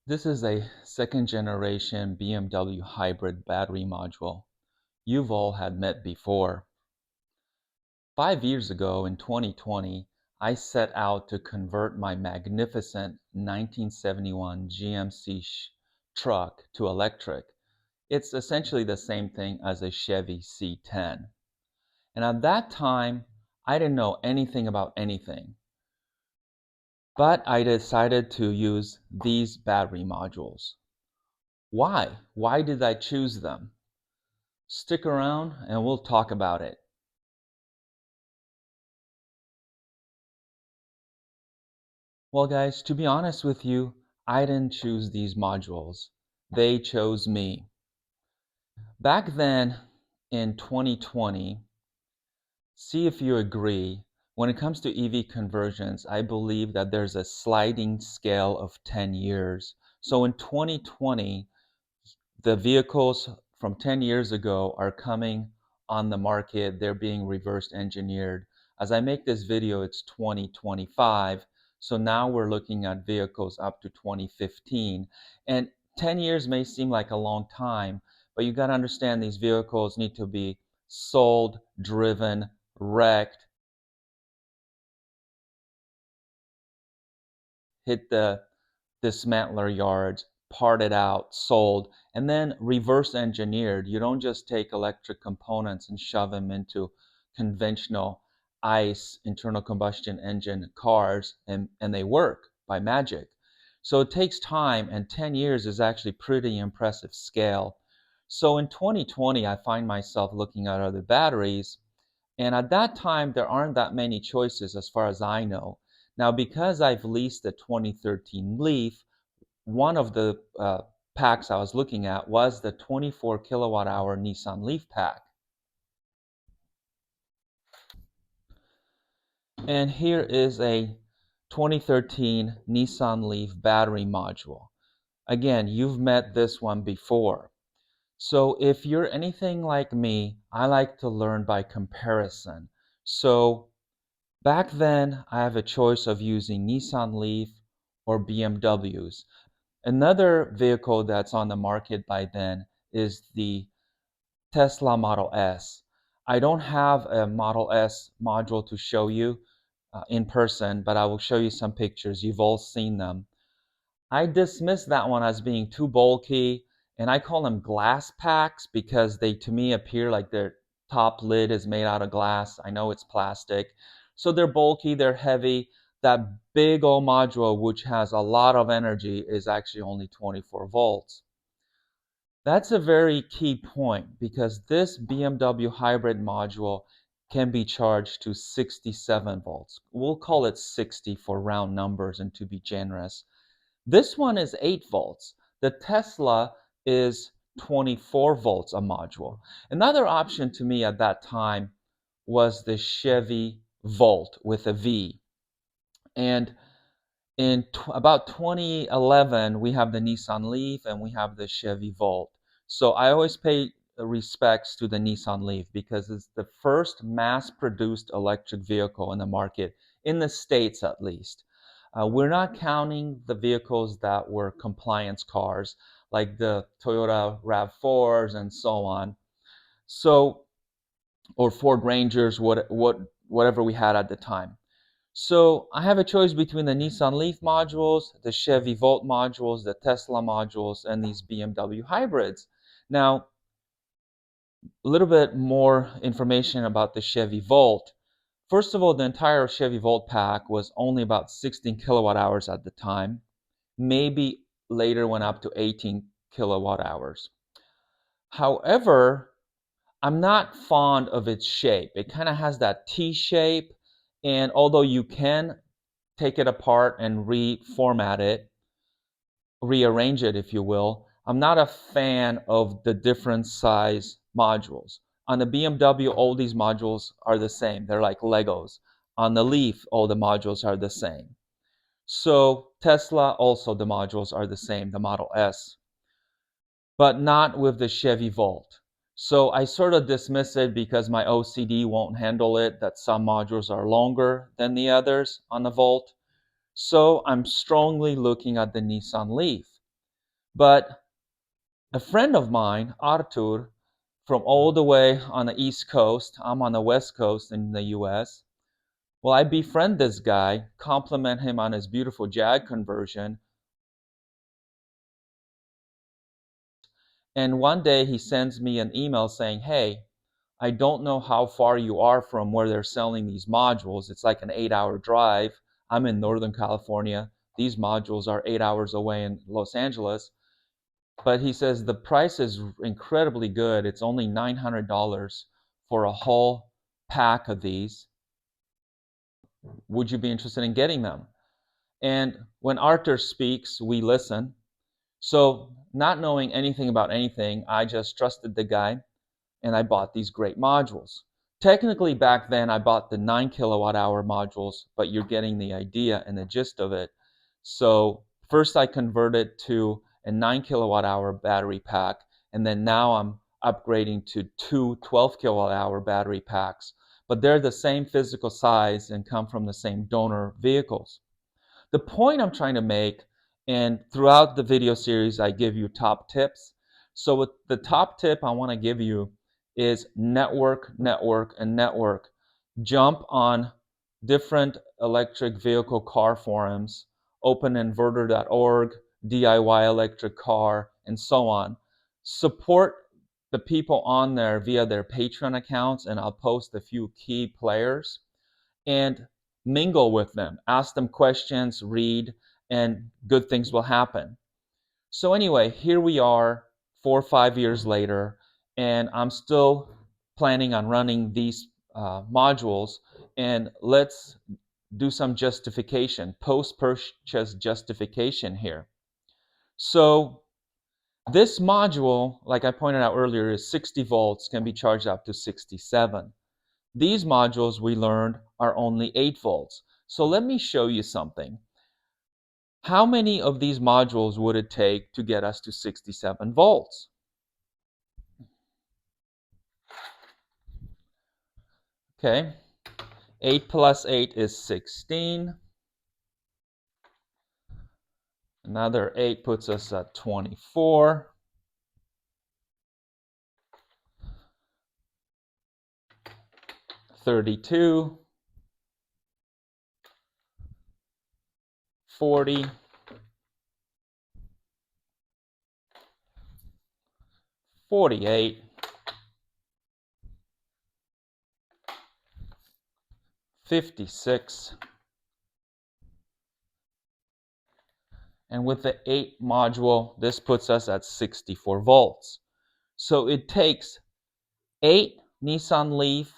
This is a second generation BMW hybrid battery module you've all had met before. 5 years ago in 2020, I set out to convert my magnificent 1971 GMC truck to electric. It's essentially the same thing as a Chevy C10. And at that time, I didn't know anything about anything. But I decided to use these battery modules. Why? Why did I choose them? Stick around and we'll talk about it. Well, guys, to be honest with you, I didn't choose these modules. They chose me. Back then in 2020, see if you agree, when it comes to EV conversions, I believe that there's a sliding scale of 10 years. So in 2020, the vehicles from 10 years ago are coming on the market. They're being reverse engineered. As I make this video, it's 2025. So now we're looking at vehicles up to 2015. And 10 years may seem like a long time, but you got to understand these vehicles need to be sold, driven, wrecked, hit the dismantler yards, parted out, sold, and then reverse engineered. You don't just take electric components and shove them into conventional ICE, internal combustion engine cars, and they work by magic. So it takes time, and 10 years is actually pretty impressive scale. So in 2020, I find myself looking at other batteries, and at that time, there aren't that many choices as far as I know. Now, because I've leased the 2013 Leaf, one of the packs I was looking at was the 24 kilowatt hour Nissan Leaf pack. And here is a 2013 Nissan Leaf battery module. Again, you've met this one before. So if you're anything like me, I like to learn by comparison. So back then, I have a choice of using Nissan Leaf or BMWs. Another vehicle that's on the market by then is the Tesla Model S. I don't have a Model S module to show you in person, but I will show you some pictures. You've all seen them. I dismiss that one as being too bulky, and I call them glass packs because they, to me, appear like their top lid is made out of glass. I know it's plastic. So they're bulky, they're heavy. That big old module, which has a lot of energy, is actually only 24 volts. That's a very key point because this BMW hybrid module can be charged to 67 volts. We'll call it 60 for round numbers and to be generous. This one is 8 volts. The Tesla is 24 volts a module. Another option to me at that time was the Chevy Volt with a V. And in about 2011, we have the Nissan Leaf and we have the Chevy Volt. So I always pay respects to the Nissan Leaf because it's the first mass-produced electric vehicle in the market, in the States at least. We're not counting the vehicles that were compliance cars, like the Toyota RAV4s and so on. So, or Ford Rangers, whatever we had at the time. So I have a choice between the Nissan Leaf modules, the Chevy Volt modules, the Tesla modules, and these BMW hybrids. Now, a little bit more information about the Chevy Volt. First of all, the entire Chevy Volt pack was only about 16 kilowatt hours at the time. Maybe later went up to 18 kilowatt hours. However, I'm not fond of its shape. It kind of has that T shape, and although you can take it apart and reformat it, rearrange it, if you will, I'm not a fan of the different size modules. On the BMW, all these modules are the same. They're like Legos. On the Leaf, all the modules are the same. So Tesla, also the modules are the same, the Model S, but not with the Chevy Volt. So I sort of dismiss it because my OCD won't handle it, that some modules are longer than the others on the Volt. So I'm strongly looking at the Nissan Leaf. But a friend of mine, Artur, from all the way on the East Coast, I'm on the West Coast in the US. Well, I befriend this guy, compliment him on his beautiful Jag conversion, and one day he sends me an email saying, hey, I don't know how far you are from where they're selling these modules. It's like an 8-hour drive. I'm in Northern California. These modules are 8 hours away in Los Angeles. But he says the price is incredibly good. It's only $900 for a whole pack of these. Would you be interested in getting them? And when Arthur speaks, we listen. So, not knowing anything about anything, I just trusted the guy and I bought these great modules. Technically, back then, I bought the 9 kilowatt hour modules, but you're getting the idea and the gist of it. So, first I converted to a 9 kilowatt hour battery pack, and then now I'm upgrading to two 12 kilowatt hour battery packs. But they're the same physical size and come from the same donor vehicles. The point I'm trying to make, and throughout the video series, I give you top tips. So with the top tip I want to give you is network, network, and network. Jump on different electric vehicle car forums, openinverter.org, DIY electric car, and so on. Support the people on there via their Patreon accounts, and I'll post a few key players. And mingle with them, ask them questions, read, and good things will happen. So anyway, here we are 4 or 5 years later, and I'm still planning on running these modules. And let's do some justification, post-purchase justification here. So this module, like I pointed out earlier, is 60 volts, can be charged up to 67. These modules we learned are only 8 volts. So let me show you something. How many of these modules would it take to get us to 67 volts? Okay, 8 plus 8 is 16. Another 8 puts us at 24. 32. 40. 48. 56. And with the 8 module, this puts us at 64 volts. So it takes 8 Nissan Leaf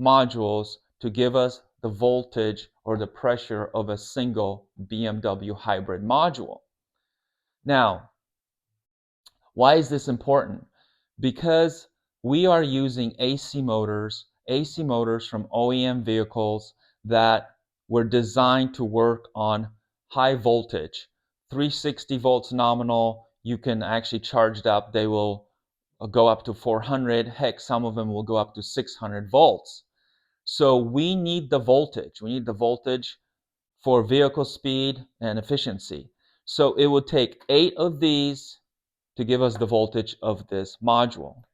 modules to give us the voltage or the pressure of a single BMW hybrid module. Now, why is this important? Because we are using AC motors from OEM vehicles that were designed to work on high voltage. 360 volts nominal, you can actually charge it up. They will go up to 400. Heck, some of them will go up to 600 volts. So we need the voltage. We need the voltage for vehicle speed and efficiency. So it would take 8 of these to give us the voltage of this module.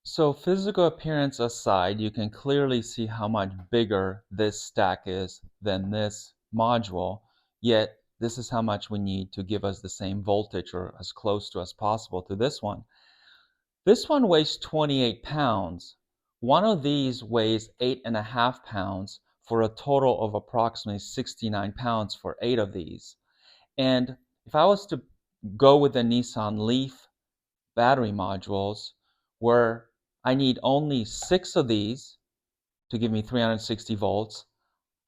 So physical appearance aside, you can clearly see how much bigger this stack is than this module, yet this is how much we need to give us the same voltage or as close to as possible to this one. This one weighs 28 pounds. One of these weighs 8.5 pounds for a total of approximately 69 pounds for 8 of these. And if I was to go with the Nissan Leaf battery modules, where I need only 6 of these to give me 360 volts,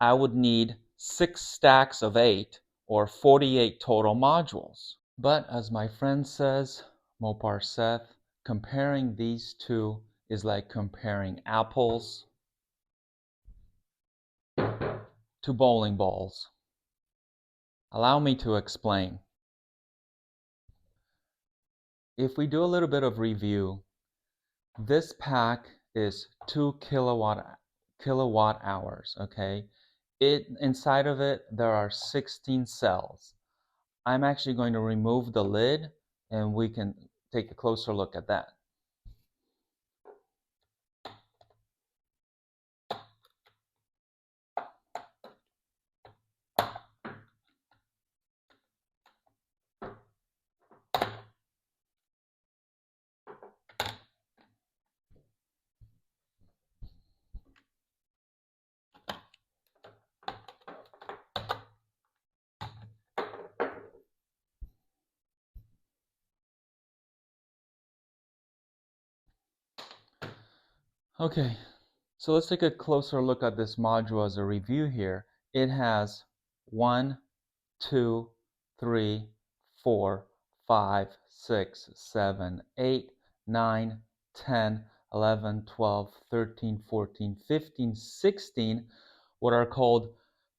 I would need 6 stacks of 8 or 48 total modules. But as my friend says, Mopar Seth, comparing these two is like comparing apples to bowling balls. Allow me to explain. If we do a little bit of review, this pack is 2 kilowatt hours, okay? Inside of it, there are 16 cells. I'm actually going to remove the lid and we can take a closer look at that. Okay, so let's take a closer look at this module as a review here. It has 1, 2, 3, 4, 5, 6, 7, 8, 9, 10, 11, 12, 13, 14, 15, 16, what are called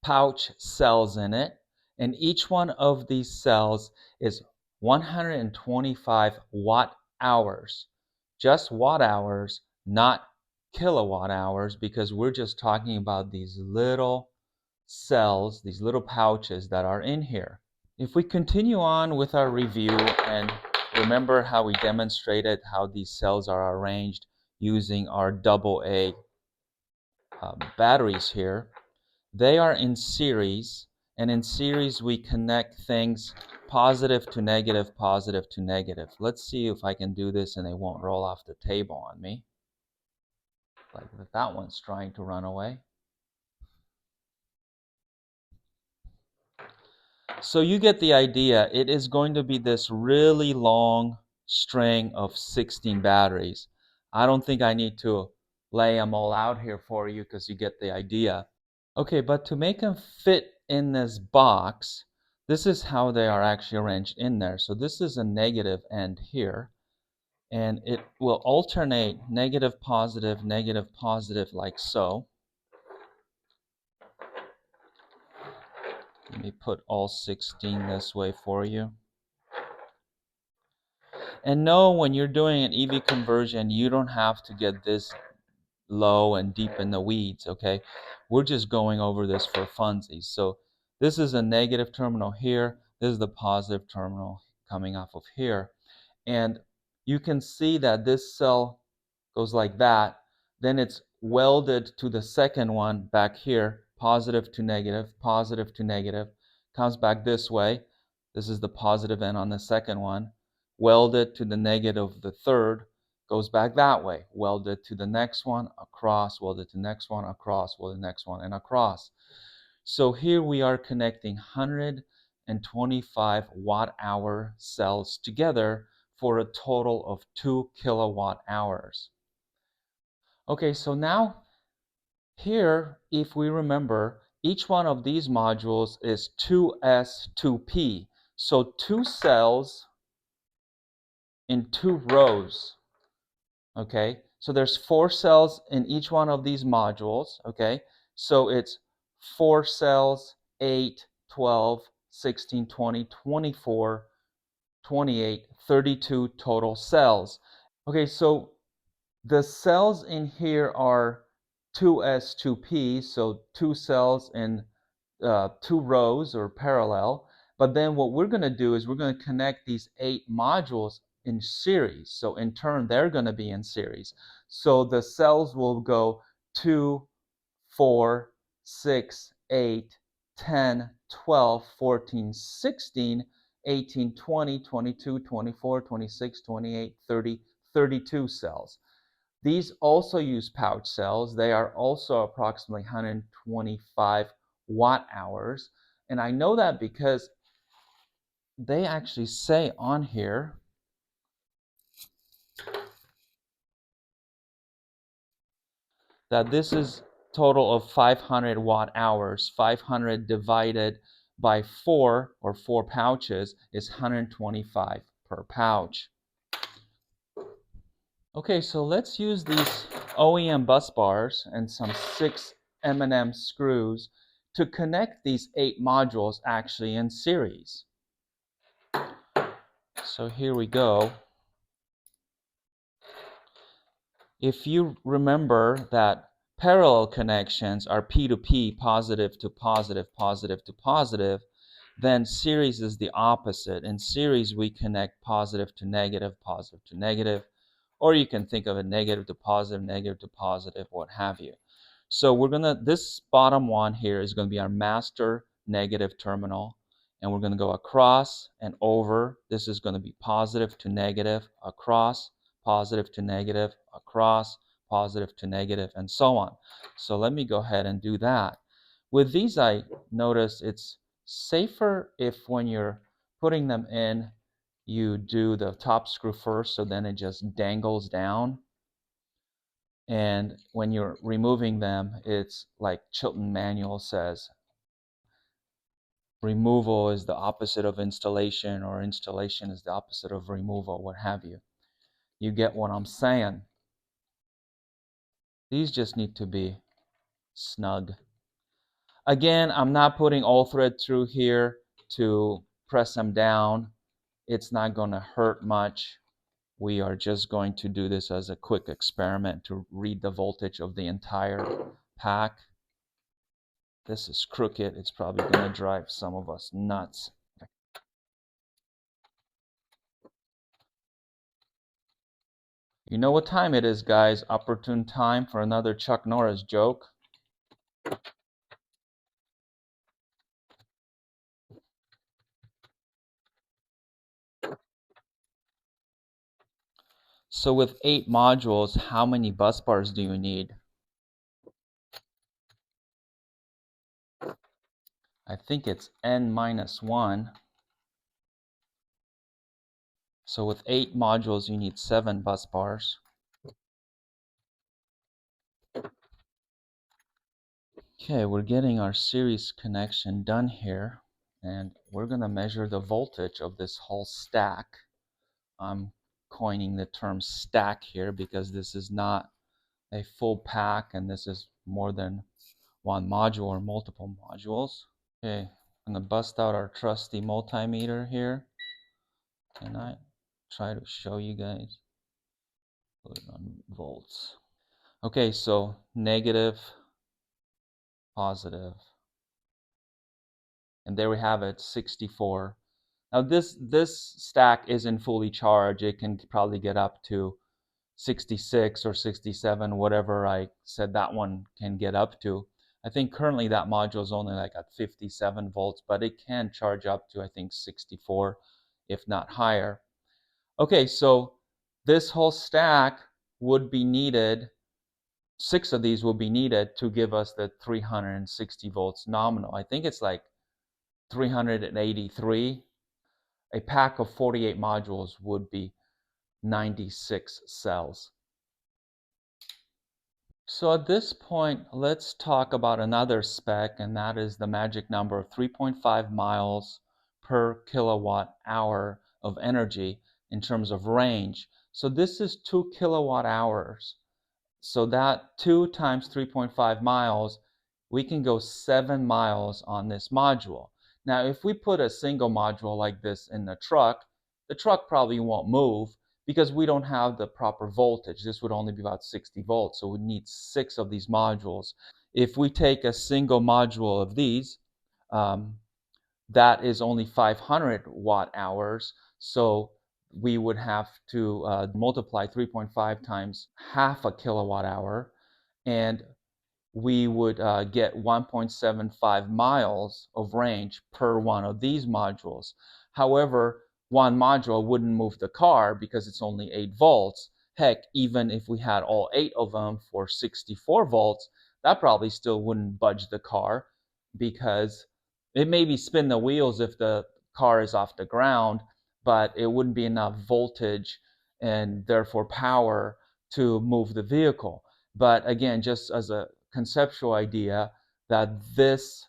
pouch cells in it. And each one of these cells is 125 watt hours. Just watt hours, not kilowatt hours, because we're just talking about these little cells, these little pouches that are in here. If we continue on with our review and remember how we demonstrated how these cells are arranged using our AA batteries here, they are in series, and in series we connect things positive to negative, positive to negative. Let's see if I can do this and they won't roll off the table on me. Like that one's trying to run away. So you get the idea. It is going to be this really long string of 16 batteries. I don't think I need to lay them all out here for you because you get the idea. Okay, but to make them fit in this box, this is how they are actually arranged in there. So this is a negative end here, and it will alternate negative, positive, like so. Let me put all 16 this way for you. And no, when you're doing an EV conversion, you don't have to get this low and deep in the weeds, okay? We're just going over this for funsies. So this is a negative terminal here. This is the positive terminal coming off of here. And you can see that this cell goes like that. Then it's welded to the second one back here, positive to negative, comes back this way. This is the positive end on the second one. Welded to the negative of the third, goes back that way. Welded to the next one, across, welded to the next one, across, welded to the next one, and across. So here we are connecting 125 watt hour cells together for a total of 2 kilowatt hours. Okay, so now here, if we remember, each one of these modules is 2S, 2P. So 2 cells in 2 rows. Okay, so there's 4 cells in each one of these modules. Okay, so it's 4 cells, 8, 12, 16, 20, 24, 28, 32 total cells. Okay, so the cells in here are 2S, 2P, so 2 cells in 2 rows or parallel. But then what we're going to do is we're going to connect these 8 modules in series. So in turn, they're going to be in series. So the cells will go 2, 4, 6, 8, 10, 12, 14, 16, 18, 20, 22, 24, 26, 28, 30, 32 cells. These also use pouch cells. They are also approximately 125 watt hours. And I know that because they actually say on here that this is total of 500 watt hours. 500 divided by 4, or 4 pouches, is 125 per pouch. Okay, so let's use these OEM bus bars and some 6 M&M screws to connect these 8 modules actually in series. So here we go. If you remember that parallel connections are P to P, positive to positive, positive to positive, then series is the opposite. In series, we connect positive to negative, or you can think of it negative to positive, what have you. So we're gonna, this bottom one here is gonna be our master negative terminal, and we're gonna go across and over. This is gonna be positive to negative, across, positive to negative, across, positive to negative, and so on. So let me go ahead and do that. With these, I notice it's safer if when you're putting them in, you do the top screw first, so then it just dangles down. And when you're removing them, it's like Chilton Manual says, removal is the opposite of installation, or installation is the opposite of removal, what have you. You get what I'm saying. These just need to be snug. Again, I'm not putting all thread through here to press them down. It's not going to hurt much. We are just going to do this as a quick experiment to read the voltage of the entire pack. This is crooked. It's probably going to drive some of us nuts. You know what time it is, guys? Opportune time for another Chuck Norris joke. So with 8 modules, how many bus bars do you need? I think it's n minus 1. So with 8 modules, you need 7 bus bars. Okay, we're getting our series connection done here, and we're going to measure the voltage of this whole stack. I'm coining the term stack here because this is not a full pack, and this is more than one module or multiple modules. Okay, I'm going to bust out our trusty multimeter here, and I try to show you guys. Put it on volts. Okay, so negative, positive, and there we have it, 64. Now this stack isn't fully charged. It can probably get up to 66 or 67, whatever I said that one can get up to. I think currently that module is only like at 57 volts, but it can charge up to, I think, 64, if not higher. Okay, so this whole stack would be needed, 6 of these will be needed to give us the 360 volts nominal. I think it's like 383. A pack of 48 modules would be 96 cells. So at this point, let's talk about another spec, and that is the magic number of 3.5 miles per kilowatt hour of energy in terms of range. So this is 2 kilowatt hours. So that 2 times 3.5 miles, we can go 7 miles on this module. Now, if we put a single module like this in the truck probably won't move because we don't have the proper voltage. This would only be about 60 volts, so we need 6 of these modules. If we take a single module of these, that is only 500 watt hours, so we would have to multiply 3.5 times half a kilowatt hour, and we would get 1.75 miles of range per one of these modules. However, one module wouldn't move the car because it's only 8 volts. Heck, even if we had all 8 of them for 64 volts, that probably still wouldn't budge the car because it maybe spin the wheels if the car is off the ground, but it wouldn't be enough voltage and therefore power to move the vehicle. But again, just as a conceptual idea, that this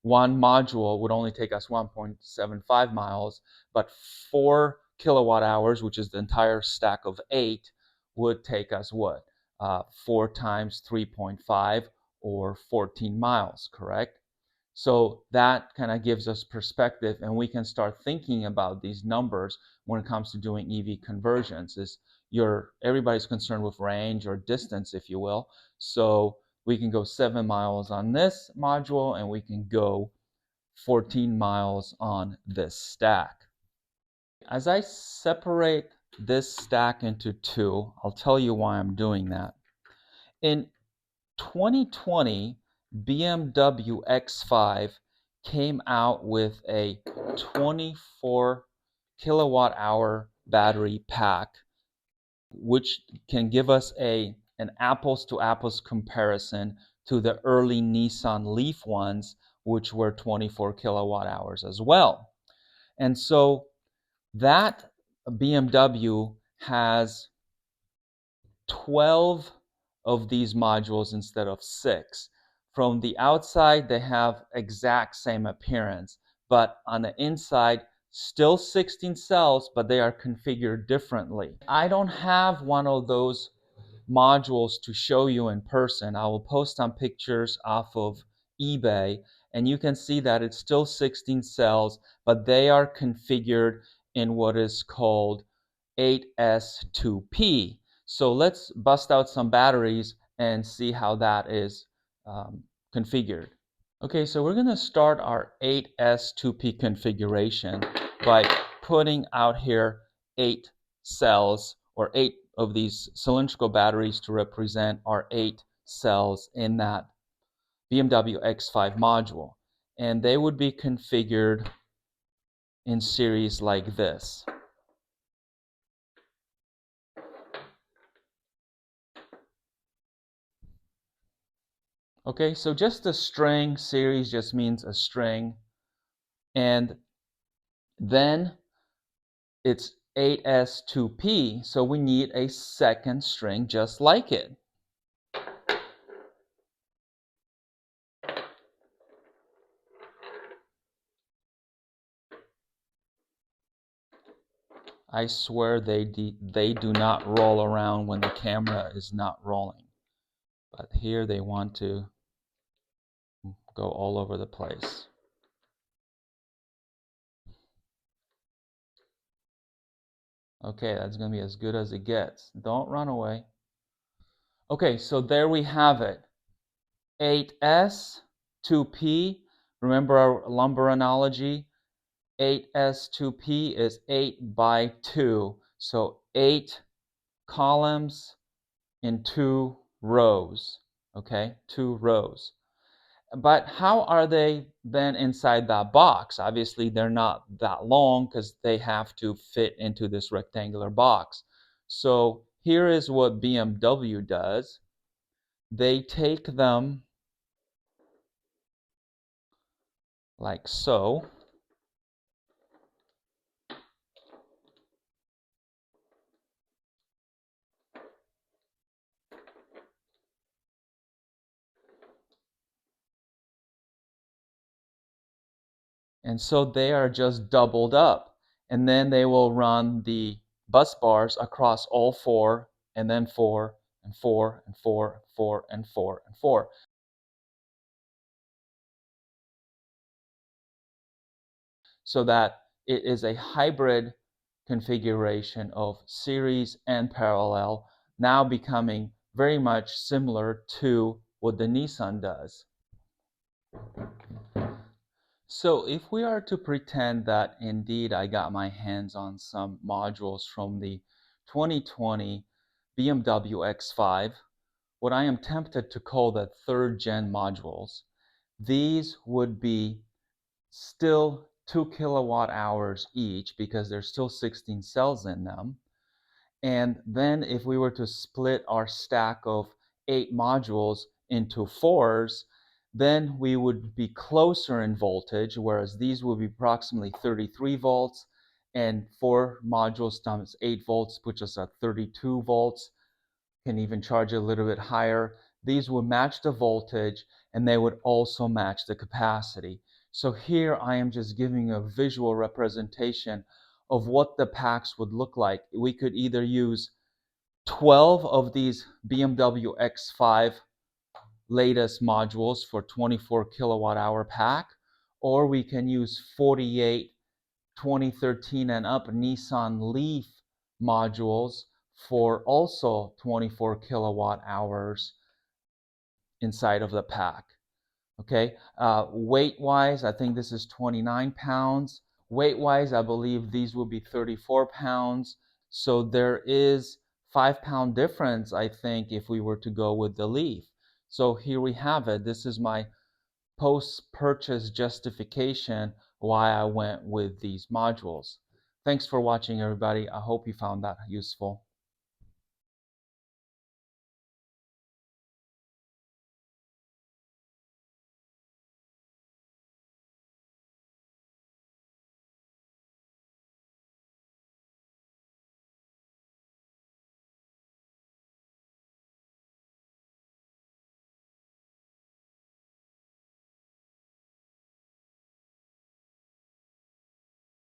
one module would only take us 1.75 miles, but 4 kilowatt hours, which is the entire stack of 8, would take us what? 4 times 3.5, or 14 miles, correct? So that kind of gives us perspective, and we can start thinking about these numbers when it comes to doing EV conversions. Is everybody's concerned with range or distance, if you will. So we can go 7 miles on this module, and we can go 14 miles on this stack. As I separate this stack into two, I'll tell you why I'm doing that. In 2020, BMW X5 came out with a 24 kilowatt hour battery pack, which can give us an apples to apples comparison to the early Nissan Leaf ones, which were 24 kilowatt hours as well. And so that BMW has 12 of these modules instead of 6. From the outside, they have exact same appearance, but on the inside, still 16 cells, but they are configured differently. I don't have one of those modules to show you in person. I will post on pictures off of eBay, and you can see that it's still 16 cells, but they are configured in what is called 8S2P. So let's bust out some batteries and see how that is configured. Okay, so we're going to start our 8S2P configuration by putting out here 8 cells, or 8 of these cylindrical batteries to represent our 8 cells in that BMW X5 module. And they would be configured in series like this. Okay, so just a string series just means a string. And then it's 8S2P, so we need a second string just like it. I swear they do not roll around when the camera is not rolling. But here they want to go all over the place. Okay, that's going to be as good as it gets. Don't run away. Okay, so there we have it. 8S, 2P. Remember our lumber analogy? 8S2P is 8 by 2. So 8 columns in 2 rows. Okay, 2 rows. But how are they then inside that box? Obviously, they're not that long because they have to fit into this rectangular box. So here is what BMW does. They take them like so. And so they are just doubled up. And then they will run the bus bars across all 4, and then 4, and 4, and 4, 4, and 4, and 4. So that it is a hybrid configuration of series and parallel, now becoming very much similar to what the Nissan does. So if we are to pretend that indeed I got my hands on some modules from the 2020 BMW X5, what I am tempted to call the 3rd gen modules, these would be still 2 kilowatt hours each because there's still 16 cells in them. And then if we were to split our stack of 8 modules into 4s, then we would be closer in voltage, whereas these would be approximately 33 volts, and 4 modules times 8 volts puts us at 32 volts. Can even charge a little bit higher. These would match the voltage, and they would also match the capacity. So here I am just giving a visual representation of what the packs would look like. We could either use 12 of these BMW X5 latest modules for 24 kilowatt hour pack, or we can use 48 2013 and up Nissan Leaf modules for also 24 kilowatt hours inside of the pack. Okay, weight-wise, I think this is 29 pounds. Weight-wise, I believe these will be 34 pounds. So there is 5-pound difference, I think, if we were to go with the Leaf. So here we have it. This is my post-purchase justification why I went with these modules. Thanks for watching, everybody. I hope you found that useful.